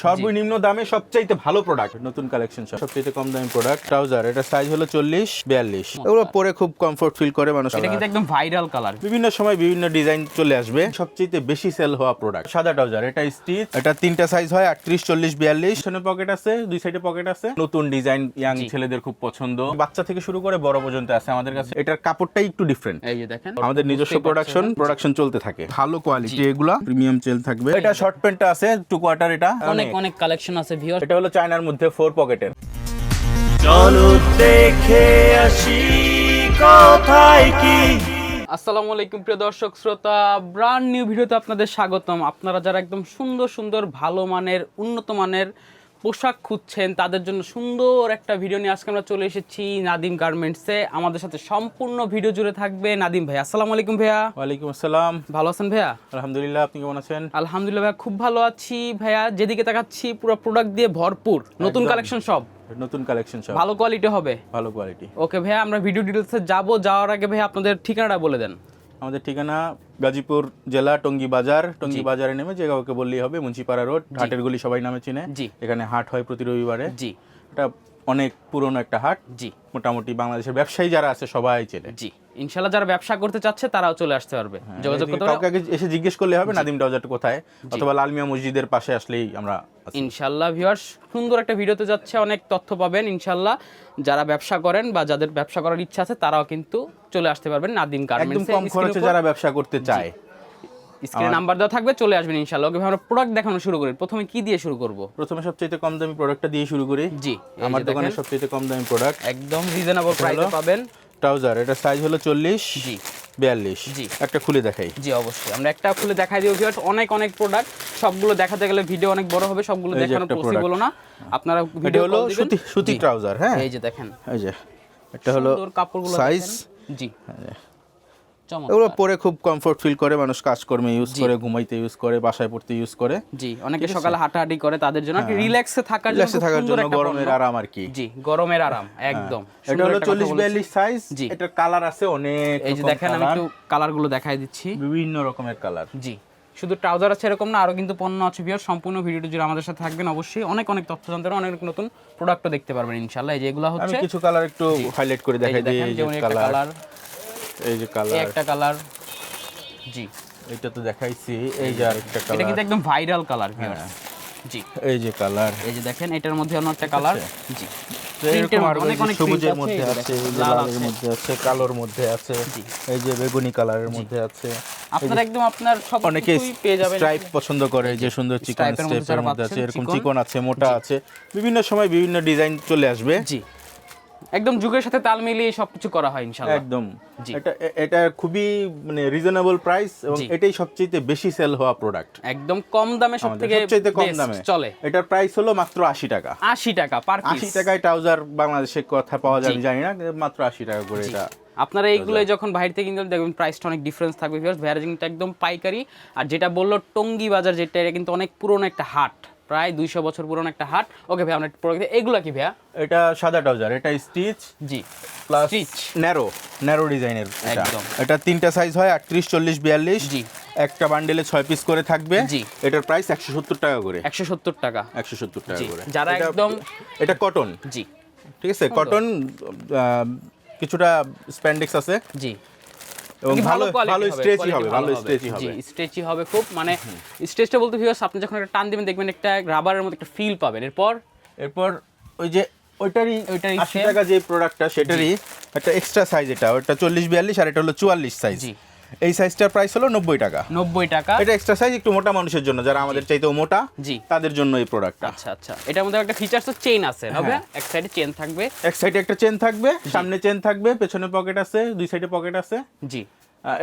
সর্বনিম্ন দামে সবচাইতে ভালো প্রোডাক্ট, নতুন কালেকশন, সবচাইতে কম দামি প্রোডাক্ট। ট্রাউজার, এটা সাইজ হলো 40-42, এগুলো পরে খুব কমফোর্ট ফিল করে মানুষ। এটা কিন্তু একদম ভাইরাল কালার, বিভিন্ন সময় বিভিন্ন ডিজাইন চলে আসবে। সবচাইতে বেশি সেল হওয়া প্রোডাক্ট সাদা ট্রাউজার, এটা স্টিচ, এটা তিনটা সাইজ হয় 38, 40, 42, পিছনে পকেট আছে, দুই সাইডে পকেট আছে, নতুন ডিজাইন, ইয়াং ছেলেদের খুব পছন্দ, বাচ্চা থেকে শুরু করে বড় পর্যন্ত আছে আমাদের কাছে। এটার কাপড়টাই একটু ডিফারেন্ট, এই যে দেখেন আমাদের নিজস্ব প্রোডাকশন চলতে থাকে, ভালো কোয়ালিটি, এগুলা প্রিমিয়াম চেল থাকবে। এটা শর্ট প্যান্টটা আছে 2 কোয়ার্টার, এটা অনেক কালেকশন আছে ভিউয়ার। এটা হলো চায়নার মধ্যে 4 পকেটের। চলো দেখে আসি কোথায় কি। আসসালামু আলাইকুম প্রিয় দর্শক শ্রোতা, ব্র্যান্ড নিউ ভিডিওতে আপনাদের স্বাগতম। আপনারা যারা একদম সুন্দর সুন্দর ভালো মানের উন্নত মানের পোশাক খুঁজছেন তাদের জন্য সুন্দর একটা ভিডিও নিয়ে আজকে আমরা চলে এসেছি নাদিম গার্মেন্টসে। আমাদের সাথে সম্পূর্ণ ভিডিও জুড়ে থাকবে নাদিম ভাই। আসসালামু আলাইকুম ভাইয়া। ওয়ালাইকুম আসসালাম। ভালো আছেন ভাইয়া? আলহামদুলিল্লাহ, আপনি কেমন আছেন? আলহামদুলিল্লাহ ভাইয়া, খুব ভালো আছি ভাইয়া। যেদিকে তাকাচ্ছি পুরো প্রোডাক্ট দিয়ে ভরপুর, নতুন কালেকশন সব, নতুন কালেকশন সব ভালো কোয়ালিটি হবে, ভালো কোয়ালিটি। ওকে ভাইয়া, আমরা ভিডিও ডিটেলসে যাওয়ার আগে ভাইয়া আপনাদের ঠিকানাটা বলে দেন। আমাদের ঠিকানা গাজীপুর জেলা টঙ্গী বাজারে নেমে যে কাউকে বললেই হবে, মুন্সিপাড়া রোড, হাটের গলি সবাই নামে চিনে। জি, এখানে হাট হয় প্রতি রবিবারে। জি, এটা অনেক পুরনো একটা হাট। জি, মোটামুটি বাংলাদেশের ব্যবসায়ী যারা আছে সবাই চেনে। জি, ইনশাআল্লাহ যারা ব্যবসা করতে চাচ্ছে তারাও চলে আসতে পারবে, যোগাযোগ করতে কাউকে আগে এসে জিজ্ঞেস করলে হবে নাদিম ট্রাউজারটা কোথায়, অথবা লালমিয়া মসজিদের পাশে আসলেই আমরা আছি। ইনশাআল্লাহ ভিউয়ার্স, সুন্দর একটা ভিডিওতে যাচ্ছে, অনেক তথ্য পাবেন ইনশাআল্লাহ। যারা ব্যবসা করেন বা যাদের ব্যবসা করার ইচ্ছা আছে তারাও কিন্তু চলে আসতে পারবেন নাদিম একদম গার্মেন্টসে। কম খরচে যারা ব্যবসা করতে চায়, স্ক্রিনে নাম্বার দেওয়া থাকবে, চলে আসবেন ইনশাআল্লাহ। ওকে, আমরা প্রোডাক্ট দেখানো শুরু করি। প্রথমে কি দিয়ে শুরু করব? প্রথমে সবচেয়ে কম দামি প্রোডাক্টটা দিয়ে শুরু করি। জি, আমার দোকানে সবচেয়ে কম দামি প্রোডাক্ট, একদম রিজনেবল প্রাইসে পাবেন। ট্রাউজার, এটা সাইজ হলো 40, জি, 42। জি, একটা খুলে দেখাই। জি অবশ্যই, আমরা একটা খুলে দেখাই দিই ভিউয়ার্স। অনেক প্রোডাক্ট, সবগুলো দেখাতে গেলে ভিডিও অনেক বড় হবে, সবগুলো দেখানো পসিবল না। আপনারা এটা ভিডিও হলো সুতি ট্রাউজার। হ্যাঁ, এই যে দেখেন, এই যে এটা হলো সুন্দর কাপড়গুলো সাইজ। দেখেন। জি, এগুলো পরে খুব কমফোর্ট ফিল করে মানুষ, কাজকর্মে ইউজ করে, ঘুমাইতে ইউজ করে, বাসায় পড়তে ইউজ করে। জি, অনেকে সকালে হাঁটাহাঁটি করে, তাদের জন্য রিল্যাক্সে থাকার জন্য গরমের আরাম আর কি। জি, গরমের আরাম একদম। এটা হলো 40-42 সাইজ। এটার কালার আছে অনেক। এই যে দেখেন, আমি একটু কালারগুলো দেখাই দিচ্ছি, বিভিন্ন রকমের কালার। জি, শুধু ট্রাউজার আছে এরকম না, আরো কিন্তু পণ্য আছে ভিউয়ার। সম্পূর্ণ ভিডিওটি জুড়ে আমাদের সাথে থাকবেন অবশ্যই। অনেক তথ্য জানতে পারবেন, অনেক নতুন প্রোডাক্টও দেখতে পারবেন ইনশাআল্লাহ। এই যে এগুলো আমি হচ্ছে কিছু কালার একটু হাইলাইট করে দেখাই দিই। এই যে কালার, এই যে কালার, একটা কালার। জি, এটা তো দেখাইছি। এই যে আরেকটা কালার, এটা কিন্তু একদম ভাইরাল কালার ভিউয়ার। জি, এই যে কালার, এই যে দেখেন, এটার মধ্যে অন্য একটা কালার। জি, এরকম আরো অনেক সবুজের print মধ্যে আছে, এই যে লালের মধ্যে আছে, কালোর মধ্যে আছে, এই যে বেগুনি কালারের মধ্যে আছে। আপনারা একদম আপনার সব অনেকে কিছুই পেয়ে যাবেন। স্ট্রাইপ পছন্দ করে, যে সুন্দর চিকন স্ট্রাইপের মধ্যে স্ট্রাইপের যারা মধ্যে আছে, পাচ্ছেন, এরকম চিকন। চিকন আছে, মোটা আছে, বিভিন্ন সময় বিভিন্ন ডিজাইন চলে আসবে। জি, একদম যুগের সাথে তাল মিলিয়ে সবকিছু করা হয় ইনশাআল্লাহ। একদম। জি, এটা খুবই মানে রিজনেবল প্রাইস, এবং এটাই সবচেয়ে বেশি সেল হওয়া প্রোডাক্ট। একদম কম দামে, সবথেকে সবচেয়ে কম best দামে চলে। এটার প্রাইস হলো মাত্র 80 টাকা। 80 টাকা পার পিস। 80 টাকায় ট্রাউজার বাংলাদেশে কথা পাওয়া যায় আমি জানি না, কিন্তু মাত্র 80 টাকা করে এটা। আপনারা এইগুলো যখন বাইরে থেকে কিনবেন দেখবেন প্রাইসটা অনেক ডিফারেন্স থাকবে ভিউয়ার্স। ভ্যারাইজিংটা একদম পাইকারি। আর যেটা বললো টঙ্গী বাজার, যেটা এটা কিন্তু অনেক পুরনো একটা হাট, প্রায় 200 বছর পুরনো একটা হাট। ওকে ভাই, আমরা প্রোডাক্ট, এগুলা কি ভাইয়া? এটা সাদা ট্রাউজার, এটা স্টিচ, জি, প্লাস স্টিচ, ন্যারো ডিজাইনের। একদম। এটা তিনটা সাইজ হয় 38, 40, 42। জি, একটা বান্ডেলে 6 পিস করে থাকবে। জি, এটার প্রাইস 170 টাকা করে। 170 টাকা। 170 টাকা করে। যারা একদম, এটা কটন। জি, ঠিক আছে, কটন, কিছুটা স্প্যান্ডেক্স আছে। জি, এবং ভালো quality স্ট্রেচি হবে, ভালো quality স্ট্রেচি জি, হবে। স্ট্রেচি হবে খুব, মানে স্ট্রেচটা বলতে ভিউয়ার্স, আপনি যখন একটা টান দিবেন দেখবেন একটা রাবারের মতো একটা ফিল পাবেন। এরপর ওই যে ওইটারই 80 টাকা যে প্রোডাক্টটা, সেটারই একটা এক্সট্রা সাইজ, এটা ওটা 40-42, আর এটা হলো 44 সাইজ। জি, এই সাইজটার প্রাইস হলো 90 টাকা। 90 টাকা। এটা এক্সট্রা সাইজ, একটু মোটা মানুষের জন্য, যারা আমাদের চাইতেও মোটা, জি, তাদের জন্য এই প্রোডাক্টটা। আচ্ছা, এটার মধ্যে একটা ফিচারস তো চেইন আছে, হবে এক সাইডে চেইন থাকবে, এক সাইডে একটা চেন থাকবে, সামনে চেন থাকবে, পেছনে পকেট আছে, দুই সাইডে পকেট আছে। জি,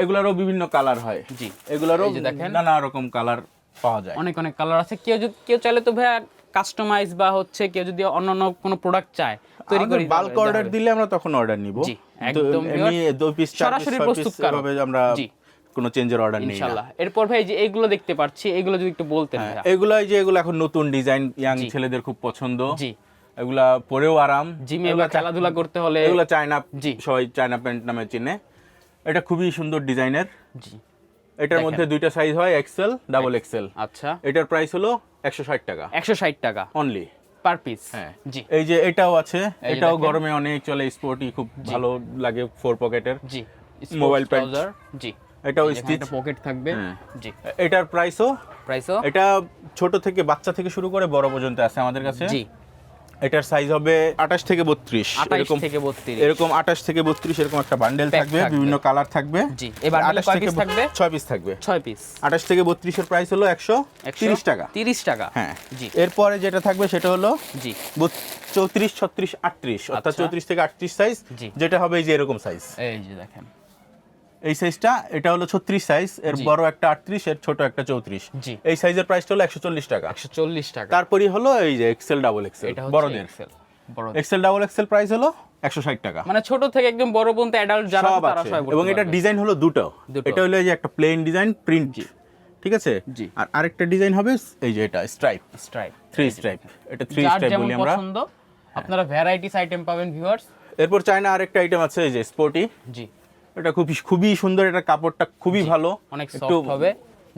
এগুলারও বিভিন্ন কালার হয়। জি, এগুলারও এই যে দেখেন, নানা রকম কালার পাওয়া যায়। অনেক কালার আছে। কেউ চাইলে তো ভাইয়া কাস্টমাইজ বা হচ্ছে কেউ যদি অন্যান্য কোনো প্রোডাক্ট চায় তৈরি করে বাল্ক অর্ডার দিলে আমরা তখন অর্ডার নিব। জি, একদম এমনি 2 পিস 4 সরাসরি পিস প্রস্তুতকারক এভাবে আমরা কোনো চেঞ্জের অর্ডার নেই না ইনশাআল্লাহ। এরপর ভাই যে এইগুলো দেখতে পাচ্ছি, এগুলো যদি একটু বলতেন ভাইয়া। এগুলো এখন নতুন ডিজাইন, ইয়াং ছেলেদের খুব পছন্দ। জি, এগুলা পরেও আরাম, জিমে বা খেলাধুলা করতে হলে এগুলা চায়না, জি, সবাই চায়না প্যান্ট নামে চিনে। এটা খুবই সুন্দর ডিজাইনের। জি, এটার মধ্যে দুইটা সাইজ হয়, এক্সেল, ডাবল এক্সেল। আচ্ছা, এটার প্রাইস হলো 160 টাকা 160 টাকা অনলি পার পিস। হ্যাঁ জি এই যে এটাও আছে, এই যে এটাও দেখেন। গরমে অনেক চলে, স্পোর্টি খুব ভালো লাগে, 4 পকেটের। G mobile pant. ট্রাউজার। জি এটাও যেখানে স্টিচ। একটা পকেট থাকবে। হ্যাঁ। জি এটার প্রাইসও, প্রাইসও এটা ছোট থেকে বাচ্চা থেকে শুরু করে বড় পর্যন্ত আছে আমাদের কাছে। জি এটার সাইজ হবে 28 থেকে 32 28 থেকে 32 এরকম 28 থেকে 32 এরকম একটা বান্ডেল Pack থাকবে, থাকবে। বিভিন্ন কালার থাকবে। জি এই বান্ডেলে 28 কয় থেকে পিস থাকবে? 6 পিস থাকবে। 6 পিস 28 থেকে 32 এর প্রাইস হলো 130 টাকা। 30 টাকা। হ্যাঁ জি এরপরে যেটা থাকবে সেটা হলো জি 34 36 38 অর্থাৎ আচ্ছা। 34 থেকে 38 সাইজ, জি। যেটা হবে এই যে এরকম সাইজ, এই যে দেখেন। এই সাইজটা। এটা হলো 36 সাইজ, এর জি। বড় একটা 38, এর ছোট একটা 34। জি এই সাইজের প্রাইসটা হলো 140 টাকা। 140 টাকা। তারপরই হলো এই যে এক্সেল ডাবল এক্সেল এটা হচ্ছে বড়দের। এক্সেল বড়। এক্সেল ডাবল এক্সেল প্রাইস হলো 160 টাকা। মানে ছোট থেকে একদম বড় পর্যন্ত অ্যাডাল্ট যারা আছে সব তারা আছে, সবাই পড়তে এবং এটার পারবে। ডিজাইন হলো দুটো। দুটো। এটা হলো এই যে একটা প্লেন ডিজাইন প্রিন্ট, ঠিক আছে। জি। আর আরেকটা ডিজাইন হবে এই যে এটা স্ট্রাইপ, স্ট্রাইপ 3 স্ট্রাইপ। এটা 3 যার স্ট্রাইপ যেমন বলি আমরা। পছন্দ আপনারা ভ্যারাইটিস আইটেম পাবেন ভিউয়ার্স। এরপর চায়না আরেকটা আইটেম আছে এই যে স্পোর্টি। জি এটা খুবই খুবই সুন্দর, এটা কাপড়টা খুবই ভালো, অনেক একটু সফট হবে।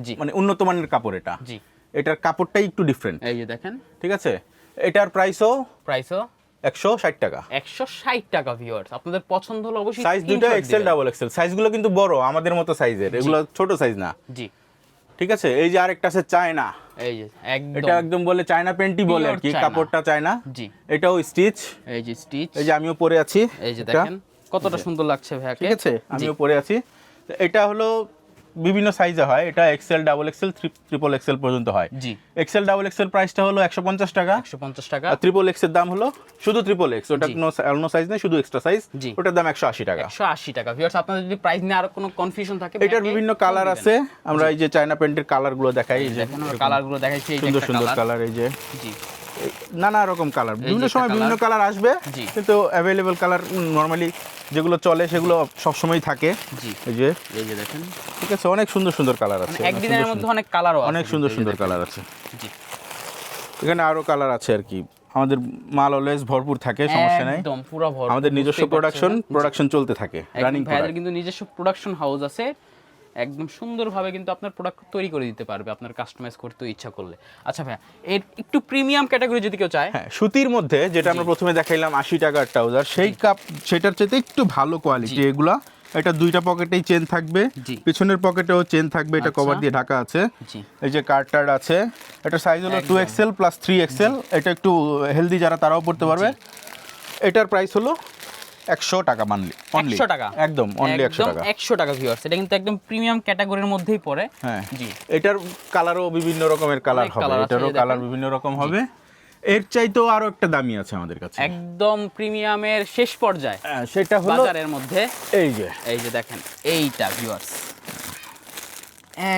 জি মানে উন্নত মানের কাপড় এটা। জি এটার কাপড়টাই একটু ডিফারেন্ট, এই যে দেখেন। ঠিক আছে। এটার প্রাইসও প্রাইসও 160 টাকা। 160 টাকা ভিউয়ার্স। আপনাদের পছন্দ হলে অবশ্যই সাইজ দুটো এক্সেল ডাবল এক্সেল, সাইজগুলো কিন্তু বড় আমাদের মতো সাইজের, এগুলো ছোট সাইজ না, জি ঠিক আছে। এই যে আরেকটা আছে চায়না, এই যে একদম এটা একদম বলে চায়না প্যান্টি বলে আর কি, Pure কাপড়টা চায়না। জি এটাও স্টিচ, এই যে স্টিচ। এই যে আমিও পরে আছি, এই যে একটা, দেখেন কতটা সুন্দর লাগছে ভাইয়াকে। ঠিক আছে, আমিও পরে আছি। তো এটা হলো বিভিন্ন সাইজে হয়, এটা XL double XL triple Excel পর্যন্ত হয়। জি এক্সেল ডাবল এক্সেল প্রাইসটা হলো 150 টাকা, 150 টাকা। আর ট্রিপল এক্সের দাম হলো শুধু ট্রিপল এক্স, ওটা জি। কোনো অন্য সাইজ নেই, শুধু এক্সট্রা সাইজ, জি। ওটার দাম 180 টাকা। 180 টাকা ভিউয়ার্স। আপনাদের যদি প্রাইস নিয়ে আর কোনো কনফিউশন থাকে এটার বিভিন্ন কালার আছে, আমরা এই যে চায়না প্যান্টের কালারগুলো দেখাই, এই যে দেখেন আমরা কালারগুলো দেখাইছি। এই যে সুন্দর একটা সুন্দর কালার। কালার, এই যে জি নানা রকম কালার, বিভিন্ন একটা সময় বিভিন্ন colour। কালার আসবে, জি। কিন্তু অ্যাভেলেবল কালার নরমালি যেগুলো চলে সেগুলো সবসময় থাকে। জি এই যে এই যে দেখেন ঠিক আছে, অনেক সুন্দর সুন্দর কালার আছে, এক ডিজাইনের মধ্যে অনেক কালারও আছে। অনেক সুন্দর এই যে সুন্দর দেখেন। কালার আছে। জি এখানে আরো কালার আছে আর কি, আমাদের মাল অলওয়েজ ভরপুর থাকে, সমস্যা নাই। একদম পুরো ভর। আমাদের নিজস্ব প্রোডাকশন চলতে থাকে, রানিং ভাইয়াদের কিন্তু নিজস্ব প্রোডাকশন হাউস আছে, একদম সুন্দরভাবে কিন্তু আপনার প্রোডাক্ট তৈরি করে দিতে পারবে আপনার কাস্টমাইজ করতে ইচ্ছা করলে। আচ্ছা ভাইয়া, এর একটু প্রিমিয়াম ক্যাটাগরি যদি কেউ চায়। হ্যাঁ, সুতির মধ্যে যেটা আমরা প্রথমে দেখাইলাম 80 টাকার ট্রাউজার, সেই কাপ সেটার চাইতে একটু ভালো কোয়ালিটি এগুলা। এটা দুইটা পকেটেই চেন থাকবে, জি। পিছনের পকেটেও চেন থাকবে, এটা আচ্ছা। কভার দিয়ে ঢাকা আছে। জি এই যে কার্টার আছে, এটা সাইজ হলো একদম। 2XL প্লাস 3XL, এটা একটু হেলদি যারা তারাও পড়তে পারবে। এটার প্রাইস হলো 100 টাকা মানলি, 100 টাকা একদম অনলি 100 টাকা। 100 টাকা ভিউয়ার্স। এটা কিন্তু একদম প্রিমিয়াম ক্যাটাগরির মধ্যেই পড়ে। হ্যাঁ জি এটার কালারও বিভিন্ন রকমের কালার অনেক হবে, colour আছে, এটারও এই দেখেন। কালার বিভিন্ন রকম হবে। এর চাইতেও আরো একটা দামি আছে আমাদের কাছে, একদম প্রিমিয়ামের শেষ পর্যায়ে সেটা হলো বাজারের মধ্যে। এই যে, এই যে দেখেন এইটা ভিউয়ার্স,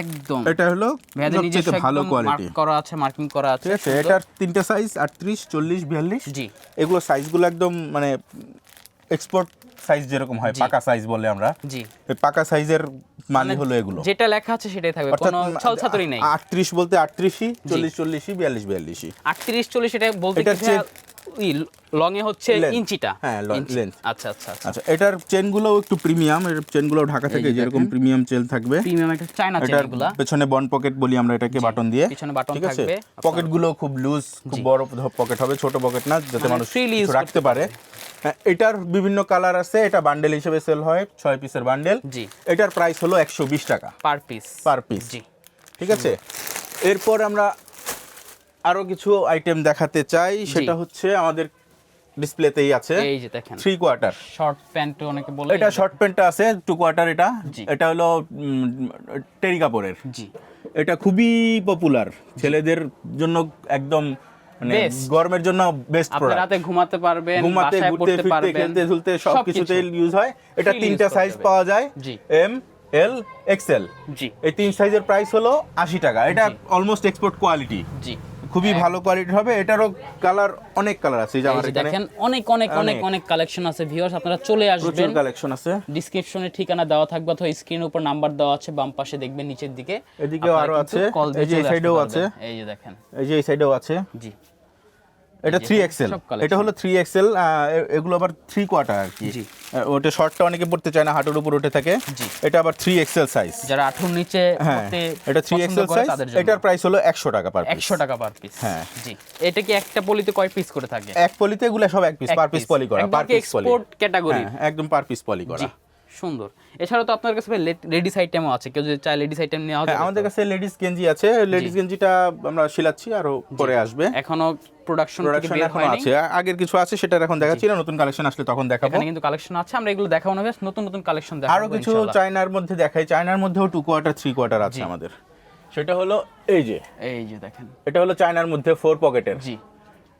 একদম এটা হলো ভাইয়াদের নিজস্ব সবচেয়ে ভালো একদম কোয়ালিটি, মার্ক করা আছে, মার্কিং করা আছে। ঠিক আছে। এটার তিনটা সাইজ 38 40 42, জি এগুলো সাইজগুলো একদম মানে এক্সপোর্ট সাইজ যেরকম হয়, জি। পাকা সাইজ বলে আমরা, জি এই পাকা সাইজের মানে হলো এগুলো, যেটা লেখা আছে সেটাই থাকবে, অর্থাৎ কোনো ছলছাতুরি নেই। 38 বলতে 38ই, 40 40ই, 42 42ই। 38 40 এটা বলতে এটার কি লং এ হচ্ছে Length। ইঞ্চিটা। হ্যাঁ, ইঞ্চি। length। আচ্ছা আচ্ছা আচ্ছা। আচ্ছা, এটার চেনগুলোও একটু প্রিমিয়াম, এর চেনগুলো ঢাকা থেকে এই যে যেরকম দেখেন। প্রিমিয়াম চেন থাকবে। প্রিমিয়াম একটা চায়না চেন এটার এগুলা। পেছনে বন পকেট বলি আমরা এটাকে, বাটন দিয়ে, পিছনে বাটন ঠিক আছে। থাকবে। পকেটগুলো খুব লুজ, খুব বড় পকেট হবে, ছোট পকেট না, যাতে মানে মানুষ freely কিছু use রাখতে পারে। হ্যাঁ, এটার বিভিন্ন কালার আছে, এটা বান্ডেল হিসেবে সেল হয়, 6 পিসের বান্ডেল। জি এটার প্রাইস হলো 120 টাকা পার পিস। পার পিস, জি ঠিক আছে। এরপর আমরা আরো কিছু আইটেম দেখাতে চাই, সেটা হচ্ছে আমাদের ডিসপ্লেতেই আছে এই যে দেখেন 3 কোয়ার্টার। শর্ট প্যান্ট অনেকে বলে। এটা শর্ট প্যান্টটা আছে 2 কোয়ার্টার, এটা জি। এটা হলো টেরি কাপড়ের। জি এটা খুবই পপুলার, ছেলেদের জন্য একদম মানে Best। গরমের জন্য বেস্ট আপনি প্রোডাক্ট। রাতে ঘুমাতে পারবেন, ঘুমাতে, বাসায় ঘুরতে, পড়তে ফিরতে, পারবেন, খেলতে, ঝুলতে সবকিছুতে ইউজ হয়। এটা Freely তিনটা use সাইজ করতে পাওয়া যায়, জি। M L XL. জি এই 3 সাইজের প্রাইস হলো 80 টাকা। এটা অলমোস্ট এক্সপোর্ট কোয়ালিটি, জি খুবই ভালো কোয়ালিটির হবে। এটারও কালার, অনেক কালার আছে, এই যে এই আমার যে এখানে দেখেন অনেক অনেক অনেক অনেক কালেকশন আছে ভিউয়ার্স, আপনারা চলে প্রচুর আসবেন। কালেকশন আছে। ডেসক্রিপশনে ঠিকানা দেওয়া থাকবে অথবা স্ক্রিনের উপর নাম্বার দেওয়া আছে, বাম পাশে দেখবেন নিচের দিকে। এদিকেও আপনারা আরো কিন্তু আছে, call দিয়ে এই যে এই চলে আসতে সাইডেও পারবেন। আছে, এই যে দেখেন। এই যে এই সাইডেও আছে। জি এটা 3XL, সব collection। এটা হলো 3XL, এগুলো আবার 3 কোয়ার্টার আর কি। জি। ওটা শর্টটা অনেকে পড়তে চায় না, হাঁটুর উপর উঠে থাকে। জি। এটা আবার 3XL সাইজ। যারা 18 নিচে হ্যাঁ, পড়তে এটা পছন্দ 3XL করে সাইজ। তাদের জন্য। এটার প্রাইস হলো 100 টাকা পার পিস। 100 টাকা পার পিস। হ্যাঁ। জি। এটা কি একটা পলিতে কয় পিস করে থাকে? এক পলিতে এগুলো সব এক পিস, পার পিস পলি করা, per piece poly. Export category. হ্যাঁ, একদম পার পিস পলি করা। জি, সুন্দর। এছাড়াও তো আপনার কাছে লেডিস আইটেমও আছে, কেউ যদি চায় লেডিস আইটেম নেওয়া হ্যাঁ, যাবে। আমাদের কাছে লেডিস গেঞ্জি আছে। লেডিস গেঞ্জিটা আমরা শিলাচ্ছি, আরো পরে আসবে। এখনো প্রোডাকশন থেকে প্রোডাকশন বের এখনো হয়নি। আছে, আগের কিছু আছে সেটা এখন দেখাচ্ছি না, নতুন কালেকশন আসলে তখন দেখাবো। এখানে কিন্তু কালেকশন আছে, আমরা এগুলো দেখাবো না, বেশ নতুন নতুন কালেকশন দেখাবো আরো কিছু ইনশাআল্লাহ। চায়নার মধ্যে দেখাই। চায়নার মধ্যেও 2 কোয়ার্টার 3 কোয়ার্টার আছে আমাদের। সেটা হলো এই যে, এই যে দেখেন। এটা হলো চায়নার মধ্যে 4 পকেটের। জি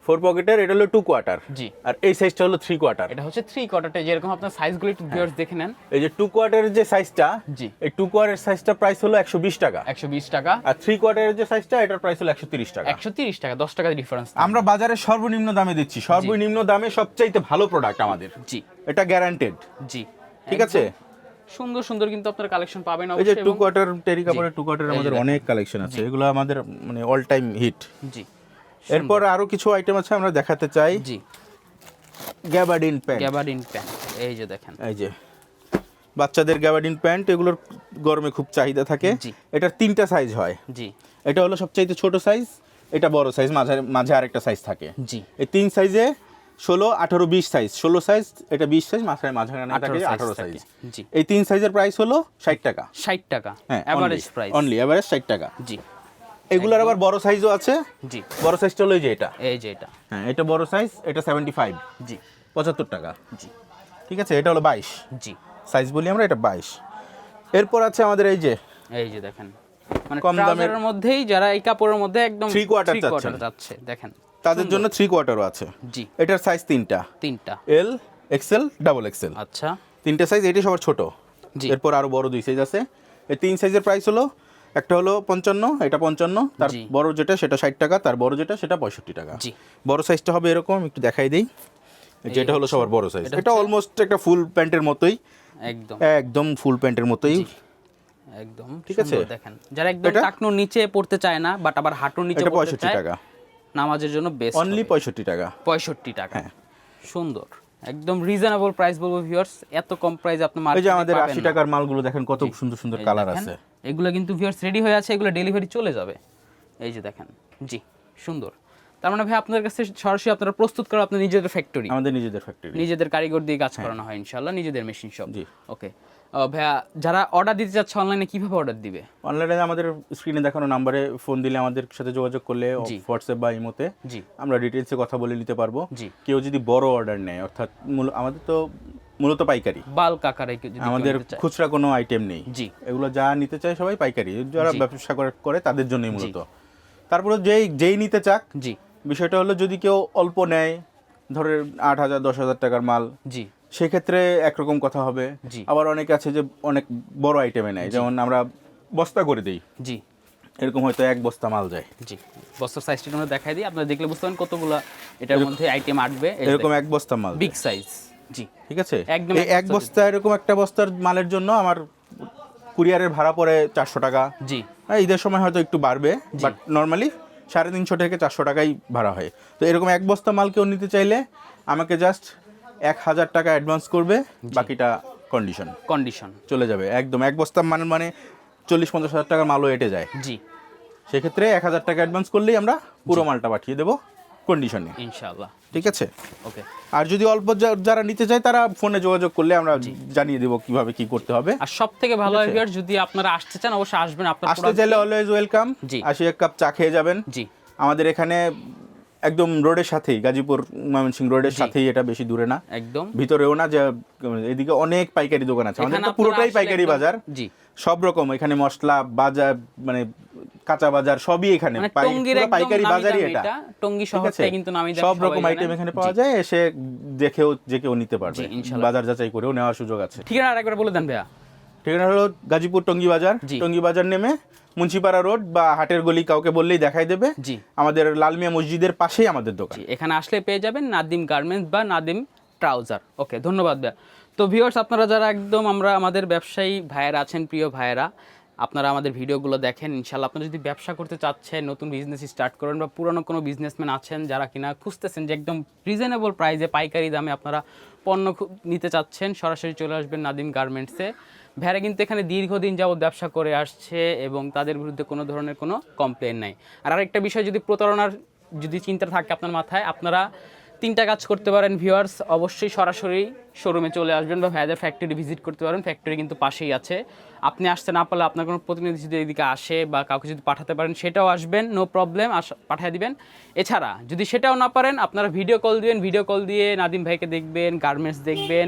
4 পকেটের, এটা হলো 2 কোয়ার্টার। জি। আর এই সাইজটা হলো 3 কোয়ার্টার। এটা হচ্ছে 3 কোয়ার্টারটা, যেরকম আপনার সাইজগুলো একটু ভিউয়ার্স দেখে নেন। এই যে 2 কোয়ার্টারের যে সাইজটা, জি। এই 2 কোয়ার্টারের সাইজটা প্রাইস হলো 120 টাকা। 120 টাকা। আর 3 কোয়ার্টারের যে সাইজটা, এটার প্রাইস হলো 130 টাকা। 130 টাকা, 10 টাকা ডিফারেন্স। আমরা বাজারে সর্বনিম্ন দামে দিচ্ছি, সর্বনিম্ন দামে সবচাইতে ভালো প্রোডাক্ট আমাদের। জি এটা গ্যারান্টেড। জি। ঠিক আছে। সুন্দর সুন্দর কিন্তু আপনার কালেকশন পাবেন এই যে অবশ্যই। 2 কোয়ার্টার টেরি কাপড়ের 2 কোয়ার্টার এই যে আমাদের দেখেন। অনেক কালেকশন আছে, এগুলো আমাদের মানে অল টাইম হিট। জি এরপর আরো কিছু আইটেম আছে আমরা দেখাতে চাই। জি। Gabardine pant. গ্যাবার্ডিন প্যান্ট, এই যে দেখেন। এই যে বাচ্চাদের গ্যাবার্ডিন প্যান্ট, এগুলোর গরমে খুব চাহিদা থাকে। জি। এটার 3টা সাইজ হয়। জি এটা হলো সবচাইতে ছোট সাইজ, এটা বড় সাইজ, মাঝে আরেকটা সাইজ থাকে। জি। এই 3 সাইজে 16, 18, 20 সাইজ। 16 সাইজ, এটা 20 সাইজ, মাঝখানে থাকে 18 সাইজ। জি। এই 3 সাইজের প্রাইস হলো 60 টাকা। 60 টাকা হ্যাঁ, এভারেজ প্রাইস। অনলি এভারেজ 60 টাকা। জি এগুলোর আবার বড় সাইজও আছে। জি। বড় সাইজটা হলো এই যে এটা। এই যে এটা। হ্যাঁ, এটা বড় সাইজ, এটা 75, জি 75 টাকা। জি ঠিক আছে, এটা হলো 22 জি। সাইজ বলি আমরা, এটা 22। এরপর আছে আমাদের এই যে এই যে দেখেন, মানে কম দামের ট্রাউজারের মধ্যেই যারা এই কাপড়ের মধ্যে একদম 3 কোয়ার্টার 3 চাচ্ছেন। যাচ্ছে দেখেন, তাদের জন্য 3 কোয়ার্টারও আছে। জি এটার সাইজ 3টা, তিনটা। এল, এক্সেল, ডাবল এক্সেল। আচ্ছা 3টে সাইজ, এটি সবার ছোট। জি। এরপর আরো বড় 2 সাইজ আছে। এই 3 সাইজের প্রাইস হলো, একটা হলো 55, এটা 55, তার জি। বড় যেটা সেটা 60 টাকা, তার বড় যেটা সেটা 65 টাকা। জি। বড় সাইজটা হবে এরকম, একটু দেখাই দেই। যেটা হলো সবার বড় সাইজ, এটা অলমোস্ট একটা ফুল প্যান্টের মতোই, একদম একদম ফুল প্যান্টের মতোই। একদম ঠিক সুন্দর আছে। দেখেন, যারা একদম এটা- টাকনুর নিচে পড়তে চায় না, বাট আবার হাঁটুর নিচে এটা পড়তে 65 চায়, টাকা, নামাজের জন্য বেস্ট। অনলি 65 টাকা। 65 টাকা। হ্যাঁ। সুন্দর, একদম রিজনেবল প্রাইস বলবো ভিউয়ার্স, এত কম প্রাইস আপনি এই যে মার্কেটে আমাদের পাবেন 80 না। টাকার মালগুলো দেখেন কত সুন্দর সুন্দর এই কালার দেখেন, আছে। এগুলো কিন্তু ভিউয়ার্স রেডি হয়ে আছে, এগুলো ডেলিভারি চলে যাবে। এই যে দেখেন, জি সুন্দর। তার মানে ভাই আপনাদের কাছে সরাসরি আপনারা প্রস্তুত করা আপনার নিজেদের ফ্যাক্টরি, আমাদের নিজেদের ফ্যাক্টরি। নিজেদের কারিগর দিয়ে কাজ করানো হয় ইনশাআল্লাহ, নিজেদের মেশিন শপ। জি। ওকে ভাইয়া, যারা অর্ডার দিতে চাচ্ছে অনলাইনে কিভাবে অর্ডার দিবে? অনলাইনে আমাদের স্ক্রিনে দেখানো নাম্বারে ফোন দিলে, আমাদের সাথে যোগাযোগ করলে, জি। হোয়াটসঅ্যাপ বা ইমোতে জি আমরা ডিটেলসে কথা বলে নিতে পারবো। জি। কেউ যদি বড় অর্ডার নেয়, অর্থাৎ আমাদের তো মূলত পাইকারি, বাল্ক আকারে যদি কেউ আমাদের নিতে চায়। খুচরা কোনো আইটেম নেই। জি। এগুলো যা নিতে চায় সবাই পাইকারি, যারা জি। ব্যবসা করে তাদের জন্যই মূলত। তারপরে যেই নিতে চাক, জি বিষয়টা হলো যদি কেউ অল্প নেয়, ধরে 8,000 10,000 টাকার মাল, জি সেক্ষেত্রে একরকম কথা হবে। জি। আবার অনেকে আছে যে অনেক বড় আইটেমে নেয়, যেমন আমরা বস্তা করে দিই, জি এরকম হয়তো 1 বস্তা মাল যায়, জি। বস্তার সাইজটা আমরা দেখাই দিই, আপনারা দেখলে বুঝতে পারেন কতগুলা এটার মধ্যে আইটেম আসবে। এরকম 1 বস্তা মাল বিগ যায়। সাইজ। জি ঠিক আছে, একদম এই 1 বস্তা, এরকম একটা বস্তার মালের জন্য আমার কুরিয়ারের ভাড়া পড়ে 400 টাকা। জি হ্যাঁ, ঈদের সময় হয়তো একটু বাড়বে, বাট নর্মালি 350 থেকে 400 টাকাই ভাড়া হয়। তো এরকম 1 বস্তা মাল কেউ নিতে চাইলে আমাকে জাস্ট 1000 টাকা অ্যাডভান্স করবে, বাকিটা কন্ডিশন চলে যাবে। একদম 1 বস্তা মানে 40-50 হাজার টাকার মালও এটে যায়। জি সেক্ষেত্রে 1000 টাকা অ্যাডভান্স করলেই আমরা পুরো মালটা পাঠিয়ে দেবো কন্ডিশনে। ইনশাআল্লাহ। ঠিক আছে। ওকে। আর যদি অল্প যারা নিতে চায়, তারা ফোনে যোগাযোগ করলে আমরা জানিয়ে দেবো কিভাবে কি করতে হবে। আর সব থেকে ভালো হয় ভিউয়ার, যদি আপনারা আসতে চান অবশ্যই আসবেন, আপনার আসতে চাইলে অলওয়েজ ওয়েলকাম। জি। 1 কাপ চা খেয়ে যাবেন। জি আমাদের এখানে একদম রোডের সাথেই, গাজীপুর ময়মনসিংহ রোডের সাথেই, এটা বেশি দূরে না, একদম ভিতরেও না, যে এদিকে অনেক পাইকারি দোকান আছে। আমাদের এখানে তো পুরোটাই আপনারা আসলে পাইকারি একদম- বাজার, জি সব রকম এখানে মশলা বাজার, মানে কাঁচা বাজার সবই এখানে, মানে পুরো টঙ্গীর একদম পাইকারি নামি বাজারই দামি এটা। এটা, টঙ্গী ঠিক আছে? শহরটাই কিন্তু নামি দামি, সব সবাই রকম জানেন। আইটেম এখানে জি। পাওয়া যায়, এসে যে কেউ নিতে পারবে, জি, ইনশাআল্লাহ। বাজার যাচাই করেও নেওয়ার সুযোগ আছে। ঠিকানা আরেকবার বলে দেন ভাইয়া। ঠিকানা হলো গাজীপুর টঙ্গী বাজার। জি। টঙ্গী বাজার নেমে মুন্সিপাড়া রোড বা হাটের গলি কাউকে বললেই দেখাই দেবে। জি আমাদের লালমিয়া মসজিদের পাশেই আমাদের দোকান। জি, এখানে আসলে পেয়ে যাবেন নাদিম গার্মেন্টস বা নাদিম ট্রাউজার। ওকে, ধন্যবাদ ভাইয়া। তো ভিউয়ার্স, আপনারা যারা একদম আমাদের ব্যবসায়ী ভাইয়েরা আছেন, প্রিয় ভাইয়েরা, আপনারা আমাদের ভিডিওগুলো দেখেন। ইনশাল্লাহ আপনারা যদি ব্যবসা করতে চাচ্ছেন, নতুন বিজনেস স্টার্ট করেন, বা পুরনো কোনো বিজনেসম্যান আছেন যারা কিনা খুঁজতেছেন যে একদম রিজনেবল প্রাইসে পাইকারি দামে আপনারা পণ্য নিতে চাচ্ছেন, সরাসরি চলে আসবেন নাদিম গার্মেন্টসে। ভাইরা কিন্তু এখানে দীর্ঘদিন যাবত ব্যবসা করে আসছে এবং তাদের বিরুদ্ধে কোনো ধরনের কোনো কমপ্লেন নাই। আর আরেকটা বিষয়, যদি প্রতারণার যদি চিন্তা থাকে আপনার মাথায়, আপনারা 3টা কাজ করতে পারেন ভিউয়ার্স। অবশ্যই সরাসরি শোরুমে চলে আসবেন বা ভাইয়াদের ফ্যাক্টরি ভিজিট করতে পারেন, ফ্যাক্টরি কিন্তু পাশেই আছে। আপনি আসতে না পারলে আপনার কোনো প্রতিনিধি যদি এদিকে আসে বা কাউকে যদি পাঠাতে পারেন সেটাও আসবেন, নো প্রবলেম, পাঠিয়ে দিবেন। এছাড়া যদি সেটাও না পারেন, আপনারা ভিডিও কল দিবেন, ভিডিও কল দিয়ে নাদিম ভাইকে দেখবেন, গার্মেন্টস দেখবেন,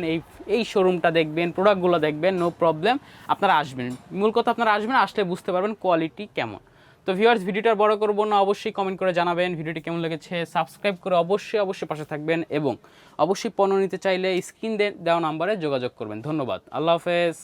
এই শোরুমটা দেখবেন, প্রোডাক্টগুলো দেখবেন, নো প্রবলেম, আপনারা আসবেন। মূল কথা আপনারা আসবেন, আসলে বুঝতে পারবেন কোয়ালিটি কেমন। তো ভিউয়ার্স, ভিডিওটা বড় করবো না, অবশ্যই কমেন্ট করে জানাবেন ভিডিওটি কেমন লেগেছে, সাবস্ক্রাইব করে অবশ্যই পাশে থাকবেন এবং অবশ্যই পণ্য নিতে চাইলে স্ক্রিন দেওয়া নাম্বারে যোগাযোগ করবেন। ধন্যবাদ, আল্লাহ হাফেজ।